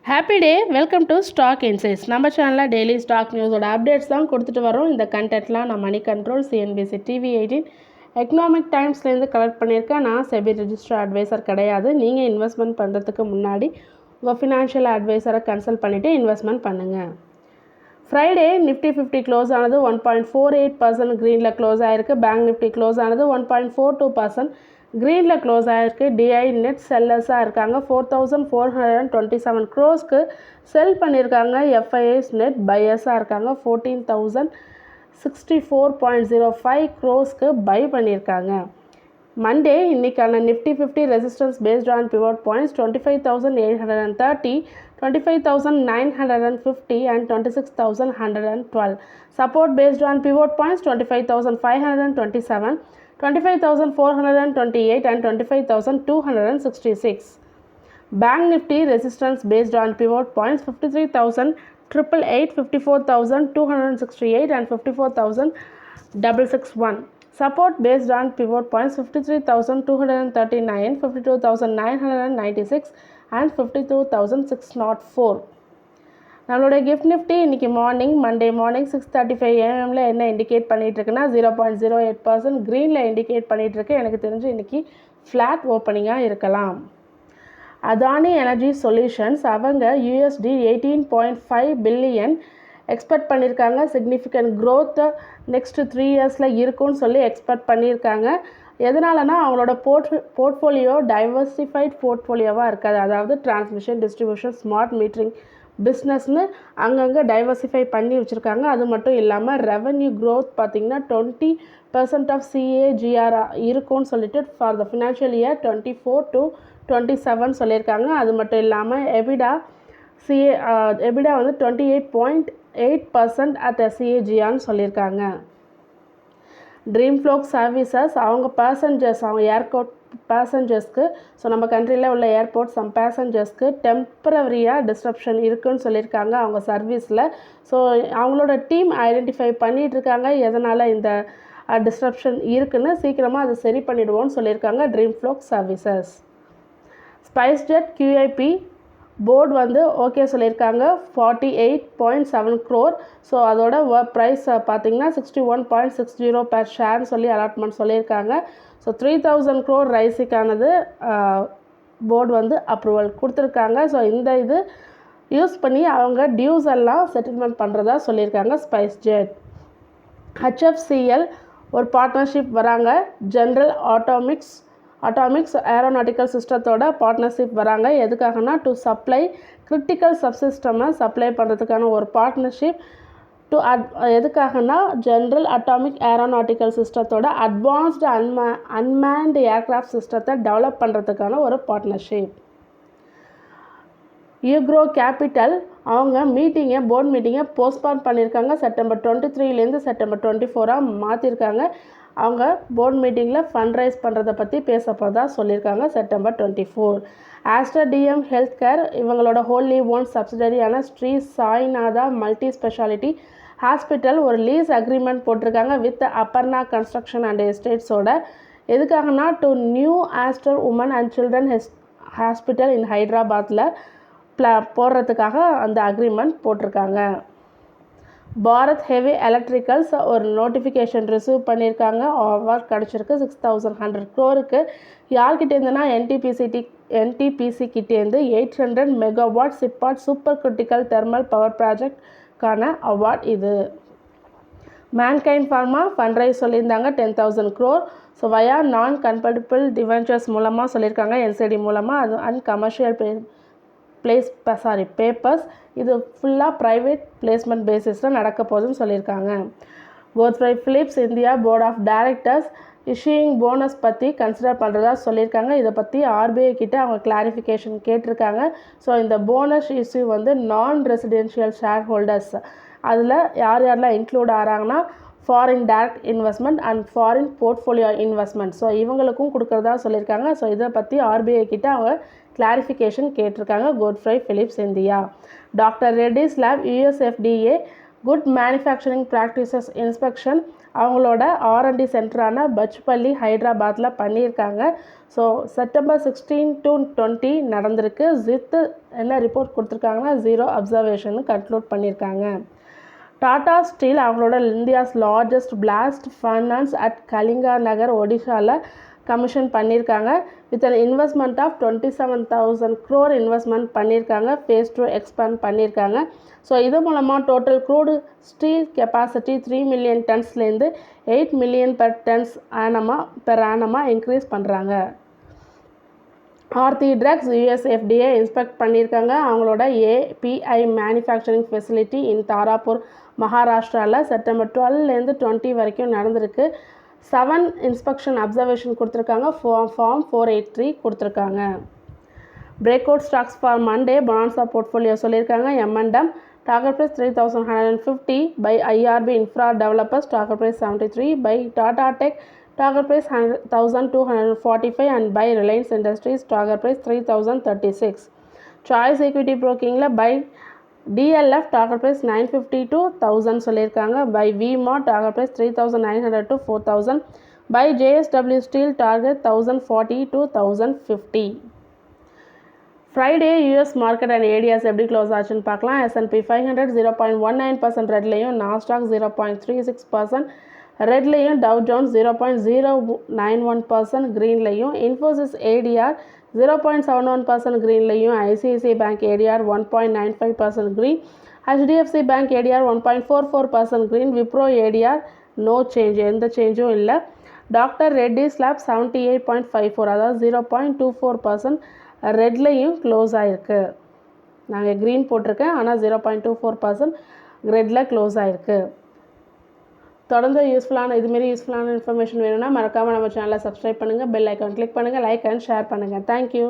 Happy day, welcome to stock insights. நம்ம சேனலில் daily stock நியூஸோட updates தான் கொடுத்துட்டு வரோம். இந்த கண்டென்ட்லாம் நான் money control, CNBC, TV18, economic டைம்ஸ்லேருந்து கலெக்ட் பண்ணியிருக்கேன். நான் செபி ரெஜிஸ்டர் அட்வைசர் கிடையாது. நீங்கள் இன்வெஸ்ட்மெண்ட் பண்ணுறதுக்கு முன்னாடி உங்கள் ஃபினான்ஷியல் அட்வைசரை கன்சல்ட் பண்ணிவிட்டு இன்வெஸ்ட்மெண்ட் பண்ணுங்கள். ஃப்ரைடே நிஃப்டி 50 க்ளோஸ் ஆனது 1.48% க்ரீனில் க்ளோஸ் ஆகிருக்கு. பேங்க் நிஃப்டி க்ளோஸ் ஆனது 1.42% க்ரீனில் க்ளோஸ் ஆகிருக்கு. டிஐ நெட் செல்லர்ஸாக இருக்காங்க. 4427 க்ரோஸ்க்கு செல் பண்ணியிருக்காங்க. எஃப்ஐஎஸ் நெட் பையர்ஸாக இருக்காங்க. 14,064.05 க்ரோஸ்க்கு பை பண்ணியிருக்காங்க. மண்டே இன்னைக்கான Nifty 50 resistance based on pivot points 25,830, 25,950 and 26,112. Support based on pivot points 25,527, 25,428 and 25,266. Bank Nifty resistance based on pivot points 53,888, 54,268 and 54,661. Support based on pivot points 53,239, 52,996 and 52,604. நம்மளோட gift Nifty இன்றைக்கி Monday morning 6:35 AM என்ன indicate பண்ணிகிட்ருக்குன்னா 0.08% க்ரீனில் indicate பண்ணிகிட்ருக்கு. எனக்கு தெரிஞ்சு இன்றைக்கி flat ஓப்பனிங்காக இருக்கலாம். Adani energy solutions அவங்க $18.5 billion expect பண்ணியிருக்காங்க. சிக்னிஃபிகண்ட் க்ரோத் நெக்ஸ்ட்டு 3 இயர்ஸில் இருக்குன்னு சொல்லி எக்ஸ்பெக்ட் பண்ணியிருக்காங்க. எதனாலனா அவங்களோட போர்ட்ஃபோலியோ டைவர்சிஃபைட் போர்ட்ஃபோலியோவாக இருக்காது. அதாவது டிரான்ஸ்மிஷன், டிஸ்ட்ரிபியூஷன், ஸ்மார்ட் மீட்டரிங் பிஸ்னஸ்னு அங்கங்கே டைவர்சிஃபை பண்ணி வச்சுருக்காங்க. அது மட்டும் இல்லாமல் ரெவன்யூ க்ரோத் பார்த்திங்கன்னா 20% ஆஃப் CAGR இருக்கும்னு சொல்லிட்டு for the financial year 24 to 27 சொல்லியிருக்காங்க. அது மட்டும் இல்லாமல் எபிடா வந்து 28.8% அட் CAGRன்னு சொல்லியிருக்காங்க. ட்ரீம்ஃப்ளோக் சர்வீசஸ் அவங்க ஏர்போர்ட் பேசஞ்சர்ஸ்க்கு, ஸோ நம்ம கண்ட்ரியில் உள்ள ஏர்போர்ட் சம் பேசஞ்சர்ஸ்க்கு டெம்பரவரியாக டிஸ்ட்ரப்ஷன் இருக்குன்னு சொல்லியிருக்காங்க அவங்க சர்வீஸில். ஸோ அவங்களோட டீம் ஐடென்டிஃபை பண்ணிகிட்ருக்காங்க எதனால் இந்த டிஸ்ட்ரப்ஷன் இருக்குன்னு. சீக்கிரமாக அதை சரி பண்ணிவிடுவோன்னு சொல்லியிருக்காங்க ட்ரீம்ஃப்ளோக் சர்வீசஸ். ஸ்பைஸ்ஜெட் QIP போர்டு வந்து ஓகே சொல்லியிருக்காங்க. 48.7 crore. ஸோ அதோட ப்ரைஸ் பார்த்திங்கன்னா 61.60 per ஷேர்னு சொல்லி அலாட்மெண்ட் சொல்லியிருக்காங்க. ஸோ 3,000 crore ரைஸுக்கானது போர்டு வந்து அப்ரூவல் கொடுத்துருக்காங்க. ஸோ இந்த இது யூஸ் பண்ணி அவங்க டியூஸ் எல்லாம் செட்டில்மெண்ட் பண்ணுறதா சொல்லியிருக்காங்க ஸ்பைஸ்ஜெட். HFCL ஒரு பார்ட்னர்ஷிப் வராங்க. ஜென்ரல் ஆட்டோமிக்ஸ் ஏரோநாட்டிக்கல் சிஸ்டத்தோட பார்ட்னர்ஷிப் வராங்க. எதுக்காகனா டு சப்ளை கிரிட்டிக்கல் சப்சிஸ்டமை சப்ளை பண்ணுறதுக்கான ஒரு பார்ட்னர்ஷிப். எதுக்காகனா ஜென்ரல் அட்டாமிக் ஏரோநாட்டிக்கல் சிஸ்டத்தோட அட்வான்ஸ்டு அன்மேன்டு ஏர்க்ராஃப்ட் சிஸ்டத்தை டெவலப் பண்ணுறதுக்கான ஒரு பார்ட்னர்ஷிப். யூக்ரோ கேபிட்டல் அவங்க போர்ட் மீட்டிங்கை போஸ்ட்பான் பண்ணியிருக்காங்க. செப்டம்பர் 23லேருந்து செப்டம்பர் 24 மாற்றிருக்காங்க. அவங்க போர்ட் மீட்டிங்கில் ஃபண்ட் ரைஸ் பண்ணுறதை பற்றி பேச போகிறதா சொல்லியிருக்காங்க September 24. Aster DM health care இவங்களோட ஹோல்லி ஓன் சப்சிடரியான Shri Sainatha multi speciality hospital ஒரு லீஸ் அக்ரிமெண்ட் போட்டிருக்காங்க வித் அப்பர்ணா கன்ஸ்ட்ரக்ஷன் அண்ட் எஸ்டேட்ஸோட. எதுக்காகனா to new Aster women and children hospital in ஹைதராபாத்தில் போடுறதுக்காக அந்த அக்ரிமெண்ட் போட்டிருக்காங்க. பாரத் ஹெவி எலக்ட்ரிக்கல்ஸ் ஒரு நோட்டிஃபிகேஷன் ரிசீவ் பண்ணியிருக்காங்க. அவார்ட் கிடச்சிருக்கு 6,100 crore. யார்கிட்டேருந்துன்னா NTPC கிட்டேருந்து 800 megawatt Sipat super critical thermal power ப்ராஜெக்ட்கான அவார்ட் இது. மேன்கைண்ட் ஃபார்மா ஃபண்ட் ரைஸ் சொல்லியிருந்தாங்க 10,000 crore. ஸோ வயா நான் கன்வெர்ட்டிபிள் டிவென்ச்சர்ஸ் மூலமாக சொல்லியிருக்காங்க. NCD மூலமாக அது அண்ட் கமர்ஷியல் பேப்பர்ஸ் இது ஃபுல்லாக ப்ரைவேட் பிளேஸ்மெண்ட் பேசிஸில் நடக்க போகுதுன்னு சொல்லியிருக்காங்க. Godfrey Phillips India board of directors issuing bonus பற்றி கன்சிடர் பண்ணுறதா சொல்லியிருக்காங்க. இதை பற்றி RBI கிட்ட அவங்க கிளாரிஃபிகேஷன் கேட்டிருக்காங்க. ஸோ இந்த போனஸ் இஷ்யூ வந்து நான் ரெசிடென்ஷியல் ஷேர் ஹோல்டர்ஸ் அதில் யாரெல்லாம் இன்க்ளூட் ஆகிறாங்கன்னா foreign direct investment and foreign portfolio investment, so இவங்களுக்கும் கொடுக்குறதா சொல்லியிருக்காங்க. ஸோ இதை பற்றி RBI கிட்ட அவங்க கிளாரிஃபிகேஷன் கேட்டிருக்காங்க Godfrey Phillips India. Doctor Reddy's lab US FDA good manufacturing practices inspection அவங்களோட R&D சென்டரான பச்பள்ளி ஹைதராபாத்தில் பண்ணியிருக்காங்க. ஸோ செப்டம்பர் 16 to 20 நடந்திருக்கு. ஜித்து என்ன ரிப்போர்ட் கொடுத்துருக்காங்கன்னா 0 அப்சர்வேஷன் கன்க்ளூட் பண்ணியிருக்காங்க. டாடா ஸ்டீல் அவங்களோட India's largest blast furnace at Kalinga Nagar ஒடிஷாவில் கமிஷன் பண்ணியிருக்காங்க. With an investment of 27,000 crore investment பண்ணியிருக்காங்க. ஃபேஸ் 2 எக்ஸ்பேண்ட் பண்ணியிருக்காங்க. ஸோ இது மூலமாக total crude steel capacity 3 million டன்ஸ்லேருந்து 8 மில்லியன் பெர் ஆனமாக இன்க்ரீஸ் பண்ணுறாங்க. Aarti drugs US FDA inspect பண்ணியிருக்காங்க. அவங்களோட API manufacturing facility in Tarapur மகாராஷ்டிராவில் செப்டம்பர் 12லேருந்து 20 வரைக்கும் நடந்திருக்கு. 7 இன்ஸ்பெக்ஷன் அப்சர்வேஷன் கொடுத்துருக்காங்க. ஃபார்ம் 483 கொடுத்துருக்காங்க. Break out stocks for Monday Bonanza portfolio சொல்லியிருக்காங்க. M&M target price 3,150 buy IRB infra developers target price 73 buy Tata tech target price 1,245 and buy Reliance industries target price 3,036. Choice equity ப்ரோக்கிங்கில் buy DLF target price 950 to 1,000 சொல்லியிருக்காங்க. Buy VMart target price 3,900 to 4,000. Buy JSW steel target 1,040 to 1,050. Friday US market and ADS எப்படி close ஆச்சுன்னு பார்க்கலாம். S&P 500 0.19% ரெட்லையும், Nasdaq 0.36% ரெட்லையும், Dow Jones 0.091% க்ரீன்லையும், Infosys ADR 0.71% க்ரீன்லையும், ICICI bank ADR 1.95% green, HDFC bank ADR 1.44% green, Wipro ADR no change, எந்த சேஞ்சும் இல்லை. டாக்டர் ரெட்டிஸ் லேப் 78.54 அதாவது 0.24% ரெட்லையும் க்ளோஸ் ஆகிருக்கு. நாங்கள் க்ரீன் போட்டிருக்கேன், ஆனால் 0.24% ரெட்டில் க்ளோஸ் ஆகிருக்கு. தொடர்ந்து இதுமாரி யூஸ்ஃபுல்லான இன்ஃபர்மேஷன் வேணும்னா மறக்காமல் நம்ம சேனலை சப்ஸ்கிரைப் பண்ணுங்கள், பெல் ஐக்கான் கிளிக் பண்ணுங்கள், லைக் அண்ட் ஷேர் பண்ணுங்கள். தேங்க்யூ.